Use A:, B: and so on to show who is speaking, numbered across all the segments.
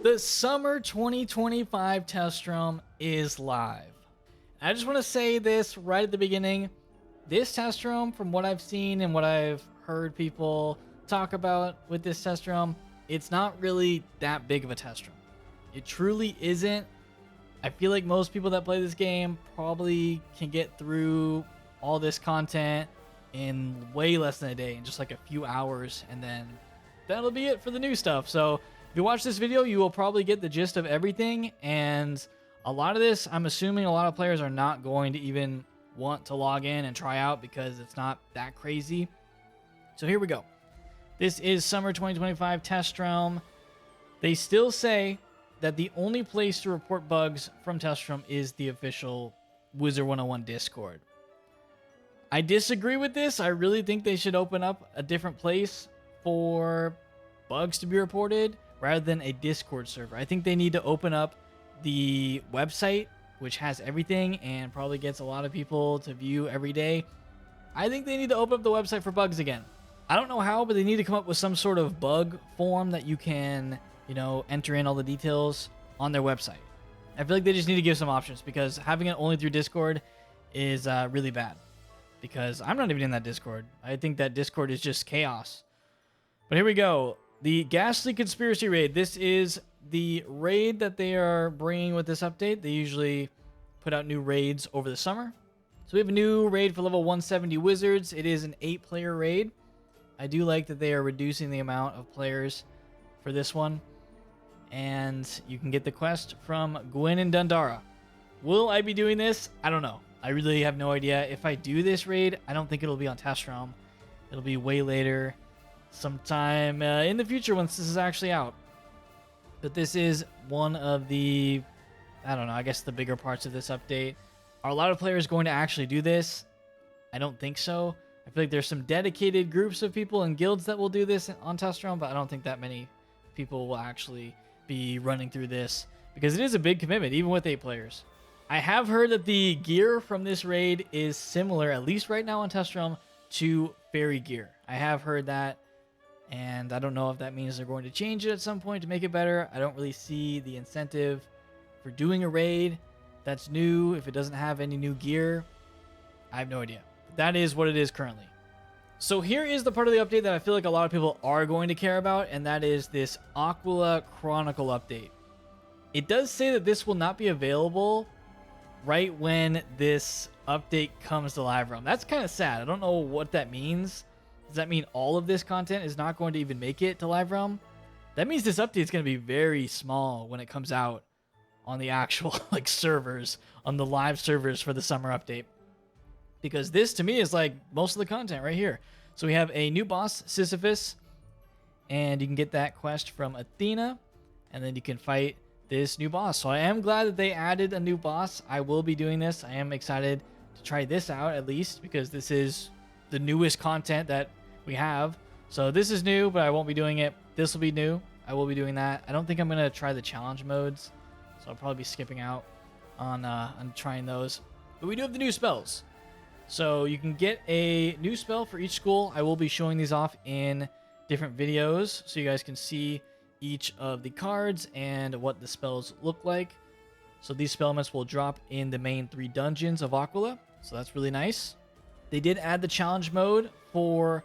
A: The summer 2025 test room is live. I just want to say this right at the beginning. This test room, from what I've seen and what I've heard people talk about with this test room, it's not really that big of a test room. It truly isn't. I feel like most people that play this game probably can get through all this content in way less than a day, in just like a few hours, and then that'll be it for the new stuff. So if you watch this video, you will probably get the gist of everything, and a lot of this, I'm assuming a lot of players are not going to even want to log in and try out because it's not that crazy. So here we go. This is Summer 2025 Test Realm. They still say that the only place to report bugs from Test Realm is the official Wizard101 Discord. I disagree with this. I really think they should open up a different place for bugs to be reported rather than a Discord server. I think they need to open up the website, which has everything and probably gets a lot of people to view every day. I think they need to open up the website for bugs again. I don't know how, but they need to come up with some sort of bug form that you can, enter in all the details on their website. I feel like they just need to give some options, because having it only through Discord is really bad. Because I'm not even in that Discord. I think that Discord is just chaos. But here we go. The Ghastly Conspiracy Raid. This is the raid that they are bringing with this update. They usually put out new raids over the summer. So we have a new raid for level 170 Wizards. It is an 8-player raid. I do like that they are reducing the amount of players for this one. And you can get the quest from Gwyn and Dundara. Will I be doing this? I don't know. I really have no idea. If I do this raid, I don't think it'll be on Test Realm. It'll be way later, sometime in the future once this is actually out. But this is one of the, I guess the bigger parts of this update. Are a lot of players going to actually do this? I don't think so. I feel like there's some dedicated groups of people and guilds that will do this on Test Realm, but I don't think that many people will actually be running through this, because it is a big commitment, even with 8 players. I have heard that the gear from this raid is similar, at least right now on Test Realm, to fairy gear. I have heard that, and I don't know if that means they're going to change it at some point to make it better. I don't really see the incentive for doing a raid that's new if it doesn't have any new gear. I have no idea. But that is what it is currently. So here is the part of the update that I feel like a lot of people are going to care about, and that is this Aqua Chronicle update. It does say that this will not be available right when this update comes to Live Realm. That's kind of sad. I don't know what that means. Does that mean all of this content is not going to even make it to Live Realm? That means this update is going to be very small when it comes out on the actual servers, on the live servers for the summer update. Because this to me is like most of the content right here. So we have a new boss, Sisyphus, and you can get that quest from Athena, and then you can fight this new boss. So I am glad that they added a new boss. I will be doing this. I am excited to try this out, at least, because this is the newest content that we have. So this is new, but I won't be doing it. This will be new. I will be doing that. I don't think I'm going to try the challenge modes, so I'll probably be skipping out on trying those. But we do have the new spells. So you can get a new spell for each school. I will be showing these off in different videos so you guys can see each of the cards and what the spells look like. So these spell elements will drop in the main 3 dungeons of Aquila, so that's really nice. They did add the challenge mode for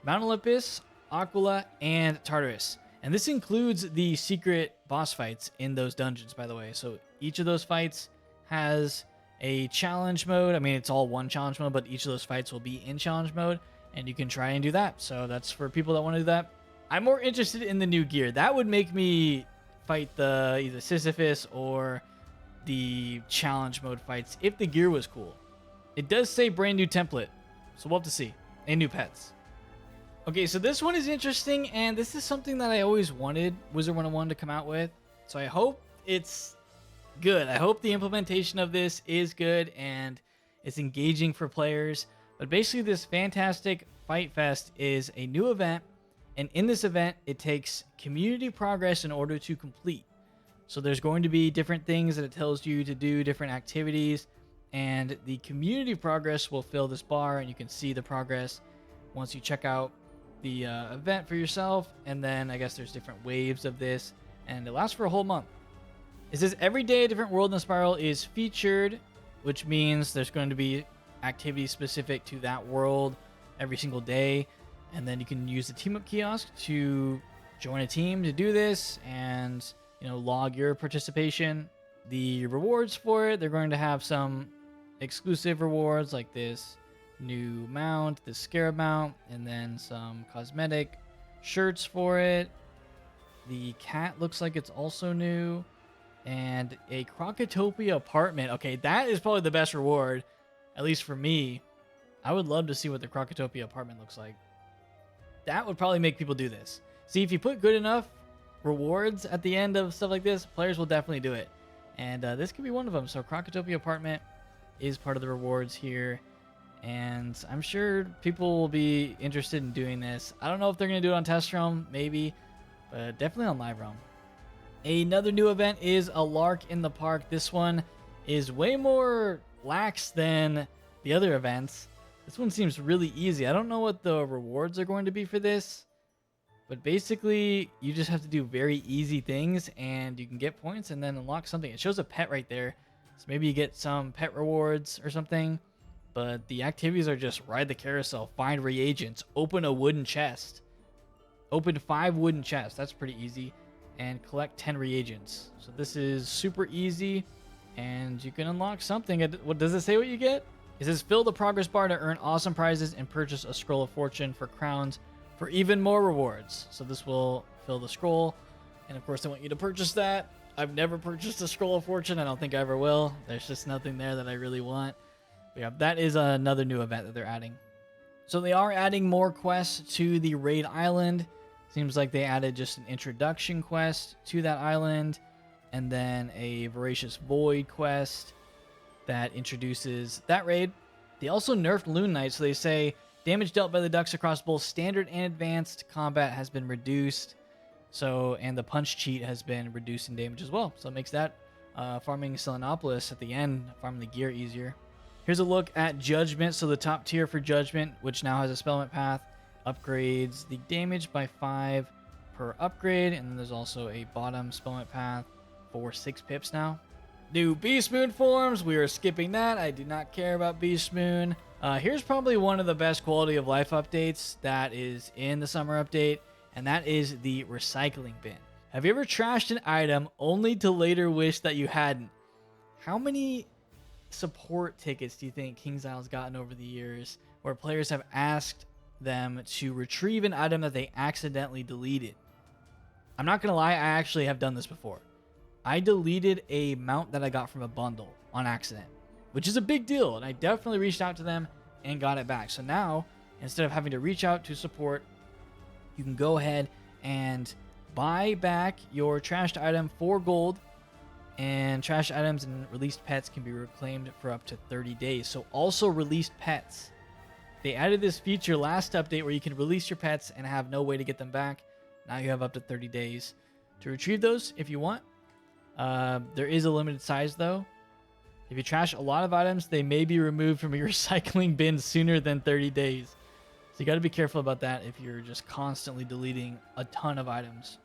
A: Mount Olympus, Aquila, and Tartarus. And this includes the secret boss fights in those dungeons, by the way. So each of those fights has a challenge mode. I mean, it's all one challenge mode, but each of those fights will be in challenge mode, and you can try and do that. So that's for people that want to do that. I'm more interested in the new gear. That would make me fight the either Sisyphus or the challenge mode fights if the gear was cool. It does say brand new template, so we'll have to see. And new pets. Okay, so this one is interesting, and this is something that I always wanted Wizard101 to come out with. So I hope it's good. I hope the implementation of this is good and it's engaging for players. But basically, this Fantastic Fight Fest is a new event, and in this event, it takes community progress in order to complete. So there's going to be different things that it tells you to do, different activities, and the community progress will fill this bar, and you can see the progress once you check out the event for yourself. And then I guess there's different waves of this and it lasts for a whole month. It says every day a different world in the spiral is featured, which means there's going to be activities specific to that world every single day. And then you can use the team up kiosk to join a team to do this and, log your participation. The rewards for it, they're going to have some exclusive rewards like this new mount, this scarab mount, and then some cosmetic shirts for it. The cat looks like it's also new. And a Crocotopia apartment. Okay, that is probably the best reward, at least for me. I would love to see what the Crocotopia apartment looks like. That would probably make people do this. See, if you put good enough rewards at the end of stuff like this, players will definitely do it. And this could be one of them. So Crocotopia apartment is part of the rewards here. And I'm sure people will be interested in doing this. I don't know if they're going to do it on Test Realm, maybe, but definitely on Live Realm. Another new event is a Lark in the Park. This one is way more lax than the other events. This one seems really easy. I don't know what the rewards are going to be for this, but basically you just have to do very easy things and you can get points and then unlock something. It shows a pet right there, so maybe you get some pet rewards or something, but the activities are just ride the carousel, find reagents, open a wooden chest, open 5 wooden chests. That's pretty easy. And collect 10 reagents. So this is super easy, and you can unlock something. What does it say what you get? It says fill the progress bar to earn awesome prizes and purchase a scroll of fortune for crowns for even more rewards. So this will fill the scroll, and of course I want you to purchase that. I've never purchased a scroll of fortune. I don't think I ever will. There's just nothing there that I really want. But yeah, that is another new event that they're adding. So they are adding more quests to the raid island. Seems like they added just an introduction quest to that island, and then a Voracious Void quest that introduces that raid. They also nerfed Loon Knight, so they say damage dealt by the ducks across both standard and advanced combat has been reduced. So, and the punch cheat has been reduced in damage as well. So it makes that farming Selenopolis at the end, farming the gear easier. Here's a look at Judgment. So the top tier for Judgment, which now has a Spellment path, upgrades the damage by 5 per upgrade, and then there's also a bottom Spellment path for 6 pips now. New Beast Moon forms, we are skipping that. I do not care about Beast Moon. Here's probably one of the best quality of life updates that is in the summer update, and that is the recycling bin. Have you ever trashed an item only to later wish that you hadn't? How many support tickets do you think KingsIsle's gotten over the years where players have asked them to retrieve an item that they accidentally deleted? I'm not gonna lie, I actually have done this before. I deleted a mount that I got from a bundle on accident, which is a big deal, and I definitely reached out to them and got it back. So now, instead of having to reach out to support, you can go ahead and buy back your trashed item for gold, and trashed items and released pets can be reclaimed for up to 30 days. So also released pets. They added this feature last update where you can release your pets and have no way to get them back. Now you have up to 30 days to retrieve those if you want. There is a limited size though. If you trash a lot of items, they may be removed from your recycling bin sooner than 30 days. So you got to be careful about that if you're just constantly deleting a ton of items.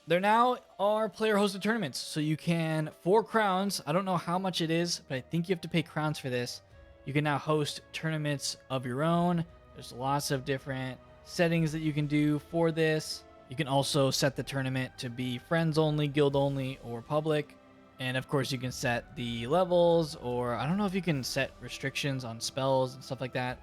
A: There now are player-hosted tournaments, so you can, for crowns, I don't know how much it is, but I think you have to pay crowns for this. You can now host tournaments of your own. There's lots of different settings that you can do for this. You can also set the tournament to be friends only, guild only, or public. And of course you can set the levels, or I don't know if you can set restrictions on spells and stuff like that.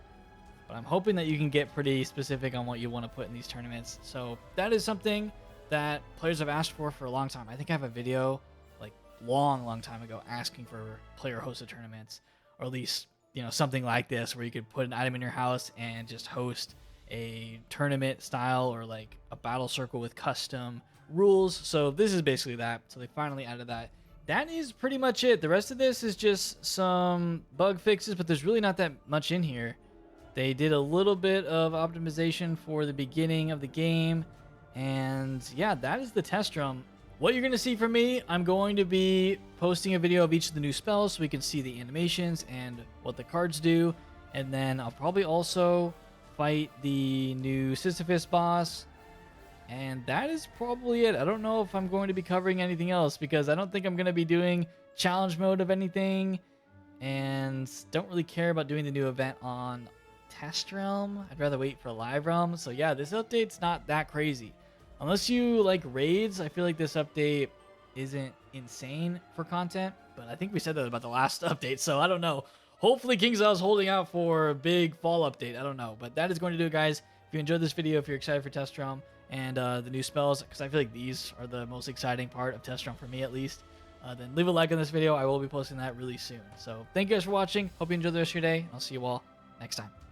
A: But I'm hoping that you can get pretty specific on what you want to put in these tournaments. So that is something that players have asked for a long time. I think I have a video like long time ago asking for player hosted tournaments, or at least, you know, something like this where you could put an item in your house and just host a tournament style, or like a battle circle with custom rules. So this is basically that. So they finally added that. That is pretty much it. The rest of this is just some bug fixes, but there's really not that much in here. They did a little bit of optimization for the beginning of the game. And yeah, that is the test drum. What you're going to see from me, I'm going to be posting a video of each of the new spells so we can see the animations and what the cards do. And then I'll probably also fight the new Sisyphus boss. And that is probably it. I don't know if I'm going to be covering anything else because I don't think I'm going to be doing challenge mode of anything, and don't really care about doing the new event on Test Realm. I'd rather wait for Live Realm. So yeah, this update's not that crazy. Unless you like raids, I feel like this update isn't insane for content, but I think we said that about the last update, so I don't know. Hopefully KingsIsle's holding out for a big fall update. I don't know, but that is going to do it, guys. If you enjoyed this video, if you're excited for Test Realm and the new spells, because I feel like these are the most exciting part of Test Realm for me at least, then leave a like on this video. I will be posting that really soon. So thank you guys for watching. Hope you enjoyed the rest of your day. I'll see you all next time.